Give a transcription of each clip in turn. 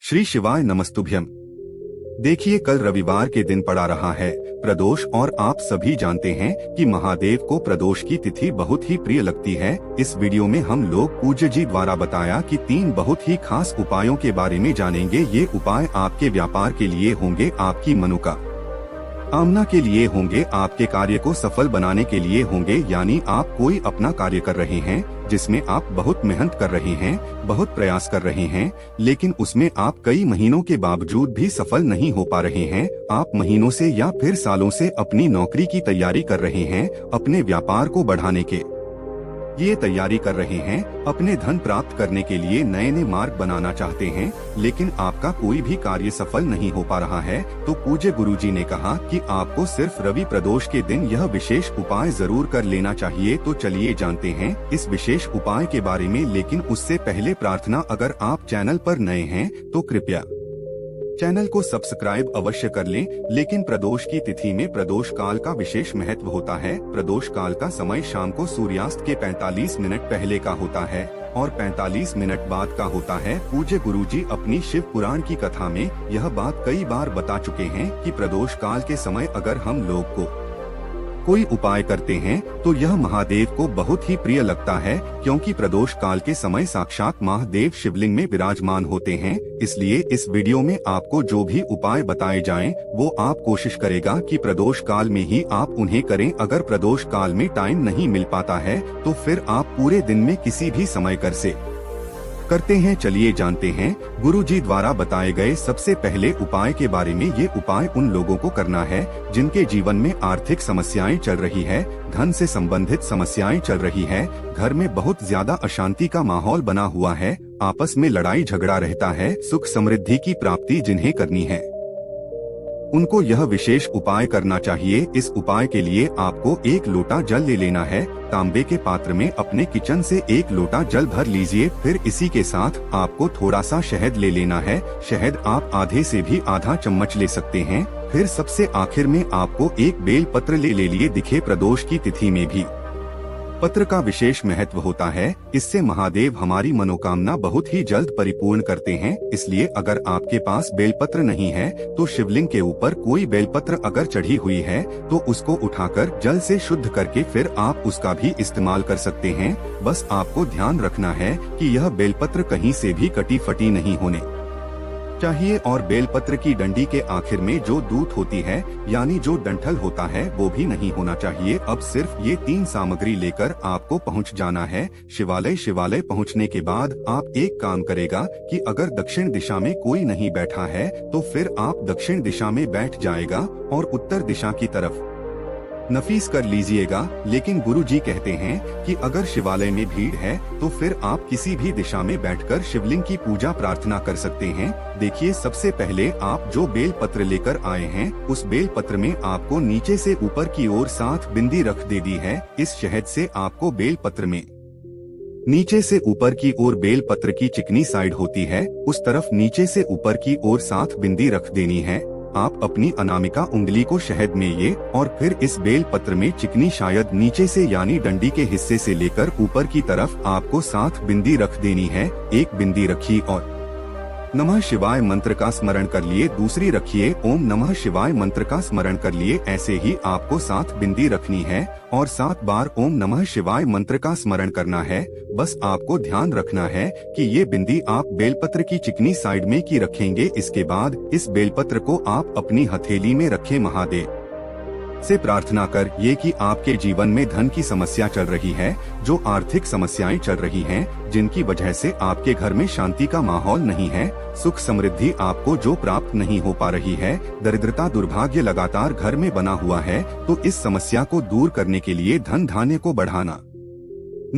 श्री शिवाय नमस्तुभ्यम। देखिए, कल रविवार के दिन पड़ा रहा है प्रदोष, और आप सभी जानते हैं कि महादेव को प्रदोष की तिथि बहुत ही प्रिय लगती है। इस वीडियो में हम लोग पूज्य जी द्वारा बताया कि 3 बहुत ही खास उपायों के बारे में जानेंगे। ये उपाय आपके व्यापार के लिए होंगे, आपकी मनोकामना के लिए होंगे, आपके कार्य को सफल बनाने के लिए होंगे। यानी आप कोई अपना कार्य कर रहे हैं जिसमें आप बहुत मेहनत कर रहे हैं, बहुत प्रयास कर रहे हैं, लेकिन उसमें आप कई महीनों के बावजूद भी सफल नहीं हो पा रहे हैं। आप महीनों से या फिर सालों से अपनी नौकरी की तैयारी कर रहे हैं, अपने व्यापार को बढ़ाने के ये तैयारी कर रहे हैं, अपने धन प्राप्त करने के लिए नए नए मार्ग बनाना चाहते हैं, लेकिन आपका कोई भी कार्य सफल नहीं हो पा रहा है। तो पूज्य गुरुजी ने कहा कि आपको सिर्फ रवि प्रदोष के दिन यह विशेष उपाय जरूर कर लेना चाहिए। तो चलिए जानते हैं इस विशेष उपाय के बारे में। लेकिन उससे पहले प्रार्थना, अगर आप चैनल पर नए हैं तो कृपया चैनल को सब्सक्राइब अवश्य कर लें। लेकिन प्रदोष की तिथि में प्रदोष काल का विशेष महत्व होता है। प्रदोष काल का समय शाम को सूर्यास्त के 45 मिनट पहले का होता है और 45 मिनट बाद का होता है। पूज्य गुरुजी अपनी शिव पुराण की कथा में यह बात कई बार बता चुके हैं कि प्रदोष काल के समय अगर हम लोग को कोई उपाय करते हैं तो यह महादेव को बहुत ही प्रिय लगता है, क्योंकि प्रदोष काल के समय साक्षात महादेव शिवलिंग में विराजमान होते हैं। इसलिए इस वीडियो में आपको जो भी उपाय बताए जाएं, वो आप कोशिश करेगा कि प्रदोष काल में ही आप उन्हें करें। अगर प्रदोष काल में टाइम नहीं मिल पाता है तो फिर आप पूरे दिन में किसी भी समय करते हैं। चलिए जानते हैं गुरु जी द्वारा बताए गए सबसे पहले उपाय के बारे में। ये उपाय उन लोगों को करना है जिनके जीवन में आर्थिक समस्याएं चल रही है, धन से संबंधित समस्याएं चल रही है, घर में बहुत ज्यादा अशांति का माहौल बना हुआ है, आपस में लड़ाई झगड़ा रहता है। सुख समृद्धि की प्राप्ति जिन्हें करनी है उनको यह विशेष उपाय करना चाहिए। इस उपाय के लिए आपको 1 लोटा जल ले लेना है। तांबे के पात्र में अपने किचन से 1 लोटा जल भर लीजिए। फिर इसी के साथ आपको थोड़ा सा शहद ले लेना है। शहद आप आधे से भी आधा चम्मच ले सकते हैं। फिर सबसे आखिर में आपको 1 बेल पत्र ले लिए। दिखे, प्रदोष की तिथि में भी पत्र का विशेष महत्व होता है। इससे महादेव हमारी मनोकामना बहुत ही जल्द परिपूर्ण करते हैं। इसलिए अगर आपके पास बेलपत्र नहीं है तो शिवलिंग के ऊपर कोई बेलपत्र अगर चढ़ी हुई है तो उसको उठाकर जल से शुद्ध करके फिर आप उसका भी इस्तेमाल कर सकते हैं। बस आपको ध्यान रखना है कि यह बेलपत्र कहीं से भी कटी फटी नहीं होने चाहिए। और बेलपत्र की डंडी के आखिर में जो दूत होती है, यानी जो डंठल होता है, वो भी नहीं होना चाहिए। अब सिर्फ ये 3 सामग्री लेकर आपको पहुंच जाना है शिवालय। शिवालय पहुंचने के बाद आप एक काम करेगा कि अगर दक्षिण दिशा में कोई नहीं बैठा है तो फिर आप दक्षिण दिशा में बैठ जाएगा और उत्तर दिशा की तरफ नफीस कर लीजिएगा। लेकिन गुरुजी कहते हैं कि अगर शिवालय में भीड़ है तो फिर आप किसी भी दिशा में बैठकर शिवलिंग की पूजा प्रार्थना कर सकते हैं। देखिए, सबसे पहले आप जो बेल पत्र लेकर आए हैं उस बेल पत्र में आपको नीचे से ऊपर की ओर 7 बिंदी रख दे दी है। इस शहद से आपको बेल पत्र में नीचे से ऊपर की ओर बेल पत्र की चिकनी साइड होती है, उस तरफ नीचे से ऊपर की ओर 7 बिंदी रख देनी है। आप अपनी अनामिका उंगली को शहद में ये और फिर इस बेल पत्र में चिकनी शायद नीचे से यानी डंडी के हिस्से से लेकर ऊपर की तरफ आपको 7 बिंदी रख देनी है। 1 बिंदी रखी और नमः शिवाय मंत्र का स्मरण कर लिए, दूसरी रखिए ओम नमः शिवाय मंत्र का स्मरण कर लिए। ऐसे ही आपको 7 बिंदी रखनी है और 7 बार ओम नमः शिवाय मंत्र का स्मरण करना है। बस आपको ध्यान रखना है कि ये बिंदी आप बेलपत्र की चिकनी साइड में की रखेंगे। इसके बाद इस बेलपत्र को आप अपनी हथेली में रखें। महादेव से प्रार्थना कर ये कि आपके जीवन में धन की समस्या चल रही है, जो आर्थिक समस्याएं चल रही हैं, जिनकी वजह से आपके घर में शांति का माहौल नहीं है, सुख समृद्धि आपको जो प्राप्त नहीं हो पा रही है, दरिद्रता दुर्भाग्य लगातार घर में बना हुआ है, तो इस समस्या को दूर करने के लिए धन धान्य को बढ़ाना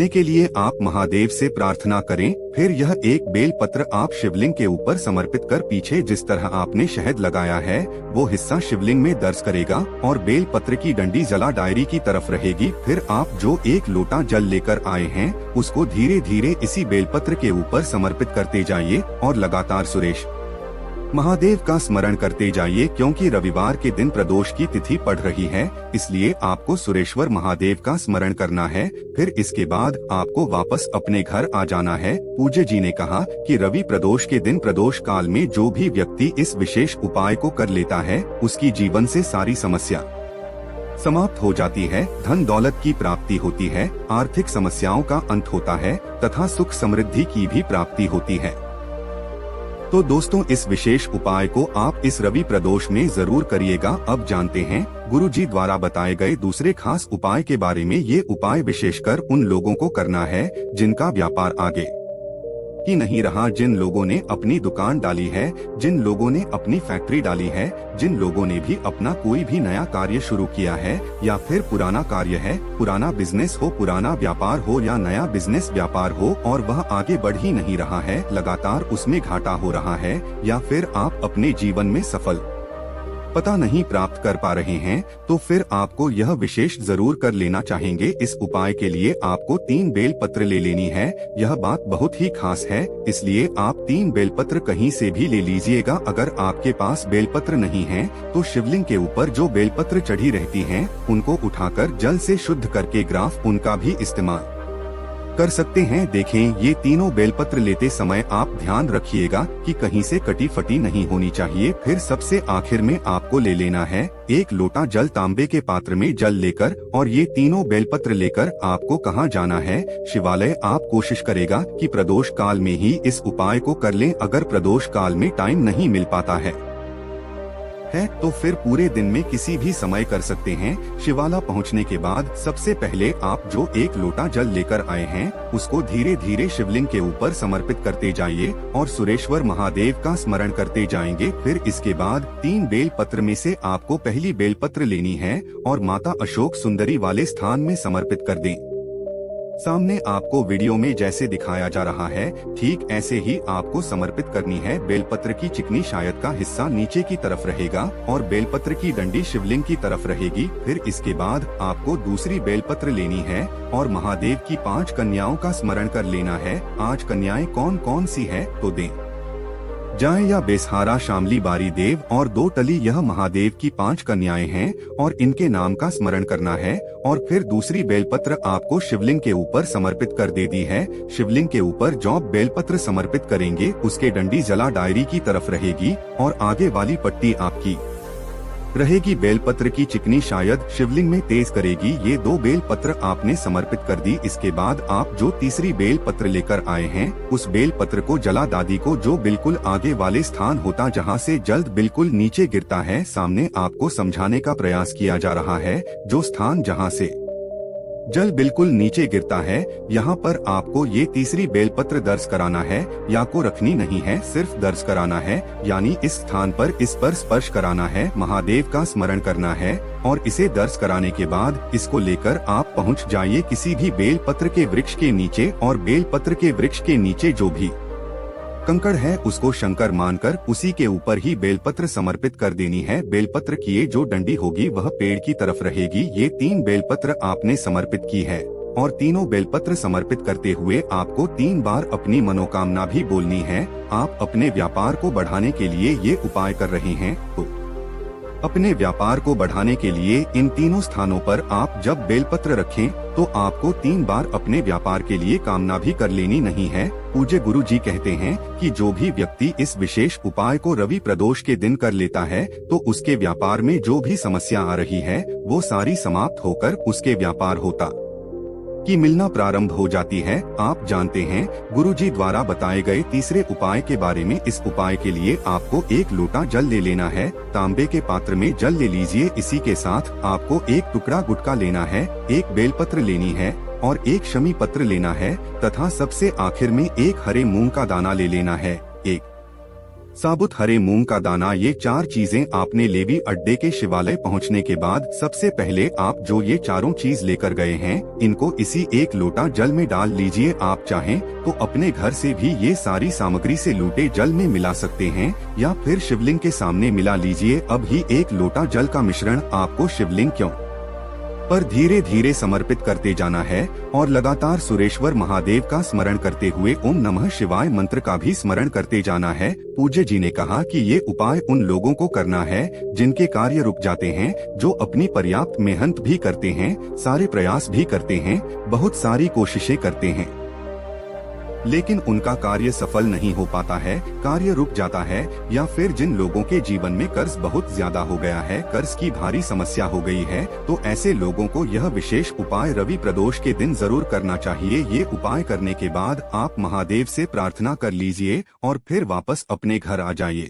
के लिए आप महादेव से प्रार्थना करें। फिर यह 1 बेल पत्र आप शिवलिंग के ऊपर समर्पित कर पीछे जिस तरह आपने शहद लगाया है वो हिस्सा शिवलिंग में दर्ज करेगा और बेल पत्र की डंडी जला डायरी की तरफ रहेगी। फिर आप जो 1 लोटा जल लेकर आए हैं उसको धीरे धीरे इसी बेलपत्र के ऊपर समर्पित करते जाइए और लगातार सुरेश महादेव का स्मरण करते जाइए, क्योंकि रविवार के दिन प्रदोष की तिथि पड़ रही है, इसलिए आपको सुरेश्वर महादेव का स्मरण करना है। फिर इसके बाद आपको वापस अपने घर आ जाना है। पूज्य जी ने कहा कि रवि प्रदोष के दिन प्रदोष काल में जो भी व्यक्ति इस विशेष उपाय को कर लेता है, उसकी जीवन से सारी समस्या समाप्त हो जाती है, धन दौलत की प्राप्ति होती है, आर्थिक समस्याओं का अंत होता है तथा सुख समृद्धि की भी प्राप्ति होती है। तो दोस्तों, इस विशेष उपाय को आप इस रवि प्रदोष में जरूर करिएगा। अब जानते हैं गुरुजी द्वारा बताए गए दूसरे खास उपाय के बारे में। ये उपाय विशेषकर उन लोगों को करना है जिनका व्यापार आगे ही नहीं रहा, जिन लोगों ने अपनी दुकान डाली है, जिन लोगों ने अपनी फैक्ट्री डाली है, जिन लोगों ने भी अपना कोई भी नया कार्य शुरू किया है, या फिर पुराना कार्य है, पुराना बिजनेस हो, पुराना व्यापार हो या नया बिजनेस व्यापार हो और वह आगे बढ़ ही नहीं रहा है, लगातार उसमें घाटा हो रहा है, या फिर आप अपने जीवन में सफल पता नहीं प्राप्त कर पा रहे हैं, तो फिर आपको यह विशेष जरूर कर लेना चाहेंगे। इस उपाय के लिए आपको 3 बेल पत्र ले लेनी है। यह बात बहुत ही खास है, इसलिए आप 3 बेलपत्र कहीं से भी ले लीजिएगा। अगर आपके पास बेलपत्र नहीं है तो शिवलिंग के ऊपर जो बेलपत्र चढ़ी रहती हैं, उनको उठाकर जल से शुद्ध करके ग्राफ उनका भी इस्तेमाल कर सकते हैं। देखें, ये तीनों बेलपत्र लेते समय आप ध्यान रखिएगा कि कहीं से कटी फटी नहीं होनी चाहिए। फिर सबसे आखिर में आपको ले लेना है 1 लोटा जल। तांबे के पात्र में जल लेकर और ये तीनों बेलपत्र लेकर आपको कहाँ जाना है? शिवालय। आप कोशिश करेगा कि प्रदोष काल में ही इस उपाय को कर लें। अगर प्रदोष काल में टाइम नहीं मिल पाता है तो फिर पूरे दिन में किसी भी समय कर सकते हैं। शिवाला पहुंचने के बाद सबसे पहले आप जो 1 लोटा जल लेकर आए हैं, उसको धीरे धीरे शिवलिंग के ऊपर समर्पित करते जाइए और सुरेश्वर महादेव का स्मरण करते जाएंगे। फिर इसके बाद 3 बेल पत्र में से आपको पहली बेल पत्र लेनी है और माता अशोक सुंदरी वाले स्थान में समर्पित कर दें। सामने आपको वीडियो में जैसे दिखाया जा रहा है, ठीक ऐसे ही आपको समर्पित करनी है। बेलपत्र की चिकनी शायद का हिस्सा नीचे की तरफ रहेगा और बेलपत्र की डंडी शिवलिंग की तरफ रहेगी। फिर इसके बाद आपको दूसरी बेलपत्र लेनी है और महादेव की 5 कन्याओं का स्मरण कर लेना है। आज कन्याएं कौन कौन सी है तो दें जाए या बेसहारा, शामली, बारी देव और 2 टली, यह महादेव की 5 कन्याएं हैं और इनके नाम का स्मरण करना है। और फिर दूसरी बेलपत्र आपको शिवलिंग के ऊपर समर्पित कर दे दी है। शिवलिंग के ऊपर जो बेलपत्र समर्पित करेंगे, उसके डंडी जला डायरी की तरफ रहेगी और आगे वाली पट्टी आपकी रहेगी। बेलपत्र की चिकनी शायद शिवलिंग में तेज करेगी। ये 2 बेलपत्र आपने समर्पित कर दी। इसके बाद आप जो तीसरी बेलपत्र लेकर आए हैं, उस बेलपत्र को जला दादी को, जो बिल्कुल आगे वाले स्थान होता जहां से जल्द बिल्कुल नीचे गिरता है। सामने आपको समझाने का प्रयास किया जा रहा है, जो स्थान जहां से जल बिल्कुल नीचे गिरता है, यहाँ पर आपको ये तीसरी बेलपत्र दर्ज कराना है। या को रखनी नहीं है, सिर्फ दर्ज कराना है, यानी इस स्थान पर इस पर स्पर्श कराना है, महादेव का स्मरण करना है। और इसे दर्ज कराने के बाद इसको लेकर आप पहुँच जाइए किसी भी बेलपत्र के वृक्ष के नीचे और बेलपत्र के वृक्ष के नीचे जो भी कंकड़ है उसको शंकर मानकर उसी के ऊपर ही बेलपत्र समर्पित कर देनी है। बेलपत्र की ये जो डंडी होगी वह पेड़ की तरफ रहेगी। ये 3 बेलपत्र आपने समर्पित की है और तीनों बेलपत्र समर्पित करते हुए आपको 3 बार अपनी मनोकामना भी बोलनी है। आप अपने व्यापार को बढ़ाने के लिए ये उपाय कर रहे हैं, तो अपने व्यापार को बढ़ाने के लिए इन तीनों स्थानों पर आप जब बेलपत्र रखें तो आपको 3 बार अपने व्यापार के लिए कामना भी कर लेनी नहीं है। पूज्य गुरु जी कहते हैं कि जो भी व्यक्ति इस विशेष उपाय को रवि प्रदोष के दिन कर लेता है, तो उसके व्यापार में जो भी समस्या आ रही है वो सारी समाप्त होकर उसके व्यापार होता की मिलना प्रारंभ हो जाती है। आप जानते हैं गुरुजी द्वारा बताए गए तीसरे उपाय के बारे में। इस उपाय के लिए आपको 1 लोटा जल ले लेना है। तांबे के पात्र में जल ले लीजिए। इसी के साथ आपको 1 टुकड़ा गुटखा लेना है, 1 बेलपत्र लेनी है और 1 शमी पत्र लेना है तथा सबसे आखिर में 1 हरे मूंग का दाना ले लेना है। 1 साबुत हरे मूंग का दाना। ये 4 चीजें आपने लेवी अड्डे के शिवालय पहुंचने के बाद सबसे पहले आप जो ये चारों चीज लेकर गए हैं, इनको इसी 1 लोटा जल में डाल लीजिए। आप चाहें तो अपने घर से भी ये सारी सामग्री से लूटे जल में मिला सकते हैं या फिर शिवलिंग के सामने मिला लीजिए। अब ही 1 लोटा जल का मिश्रण आपको शिवलिंग पर धीरे धीरे समर्पित करते जाना है और लगातार सुरेश्वर महादेव का स्मरण करते हुए ओम नमः शिवाय मंत्र का भी स्मरण करते जाना है। पूज्य जी ने कहा कि ये उपाय उन लोगों को करना है जिनके कार्य रुक जाते हैं, जो अपनी पर्याप्त मेहनत भी करते हैं, सारे प्रयास भी करते हैं, बहुत सारी कोशिशें करते हैं, लेकिन उनका कार्य सफल नहीं हो पाता है, कार्य रुक जाता है, या फिर जिन लोगों के जीवन में कर्ज बहुत ज्यादा हो गया है, कर्ज की भारी समस्या हो गई है, तो ऐसे लोगों को यह विशेष उपाय रवि प्रदोष के दिन जरूर करना चाहिए। ये उपाय करने के बाद आप महादेव से प्रार्थना कर लीजिए और फिर वापस अपने घर आ जाइए।